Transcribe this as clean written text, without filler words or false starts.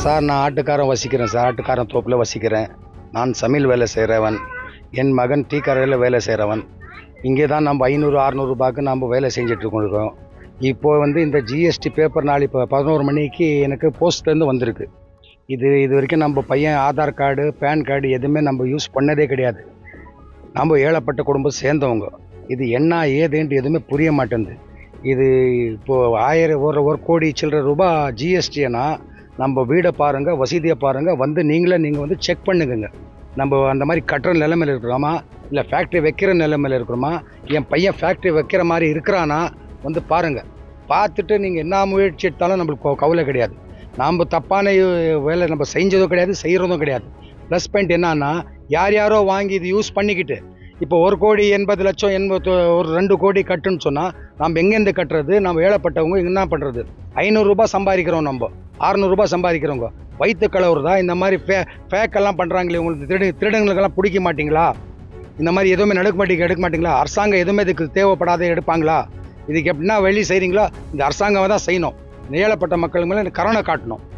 Sir நான் ஆட்டுக்காரன் வசிக்கிறேன் sir. ஆட்டுக்காரன் தோப்பில் வசிக்கிறேன். நான் சமையல் வேலை செய்கிறவன். என் மகன் டீ கடையில் வேலை செய்கிறவன். இங்கே தான் நம்ம 500-600 ரூபாய்க்கு நம்ம வேலை செஞ்சிட்ருக்கோம். இப்போது இந்த ஜிஎஸ்டி பேப்பர் நாள் இப்போ 11 மணிக்கு எனக்கு போஸ்ட்லேருந்து வந்திருக்கு. இது வரைக்கும் நம்ம பையன் ஆதார் கார்டு, பேன் கார்டு எதுவுமே நம்ம யூஸ் பண்ணதே கிடையாது. நம்ம ஏழப்பட்ட குடும்பம் சேர்ந்தவங்க. இது என்ன ஏதுன்ட்டு எதுவுமே புரிய மாட்டேங்குது. இது இப்போது 1 கோடி சில்லற ரூபாய் ஜிஎஸ்டினா நம்ம வீடை பாருங்கள், வசதியை பாருங்கள், நீங்கள் செக் பண்ணுங்க. நம்ம அந்த மாதிரி கட்டுற நிலைமையில் இருக்கிறோமா, இல்லை ஃபேக்ட்ரி வைக்கிற நிலைமையில் இருக்கிறோமா, என் பையன் ஃபேக்ட்ரி வைக்கிற மாதிரி இருக்கிறானா பாருங்கள். பார்த்துட்டு நீங்கள் என்ன முயற்சி எடுத்தாலும் நம்மளுக்கு கவலை கிடையாது. நாம் தப்பான வேலை நம்ம செஞ்சதும் கிடையாது, செய்கிறதும் கிடையாது. ப்ளஸ் பாயிண்ட் என்னன்னா, யாரோ வாங்கி இது யூஸ் பண்ணிக்கிட்டு இப்போ 1,80,00,000 ஒரு 2 கோடி கட்டுன்னு சொன்னால் நம்ம எங்கேருந்து கட்டுறது? நம்ம ஏழப்பட்டவங்க என்ன பண்ணுறது? 500 ரூபாய் சம்பாதிக்கிறோம், நம்ம 600 ரூபாய் சம்பாதிக்கிறவங்க வயிற்று கலவுறு தான். இந்த மாதிரி ஃபேக்கெல்லாம் பண்ணுறாங்களே, உங்களுக்கு திருடங்களுக்கெல்லாம் பிடிக்க மாட்டிங்களா? இந்த மாதிரி எதுவுமே எடுக்க மாட்டிங்களா? அரசாங்கம் எதுவுமே இதுக்கு தேவைப்படாத எடுப்பாங்களா? இதுக்கு எப்படின்னா வெளியே செய்கிறீங்களோ இந்த அரசாங்கம் தான் செய்யணும். ஏழப்பட்ட மக்கள் மேலே கருணை காட்டணும்.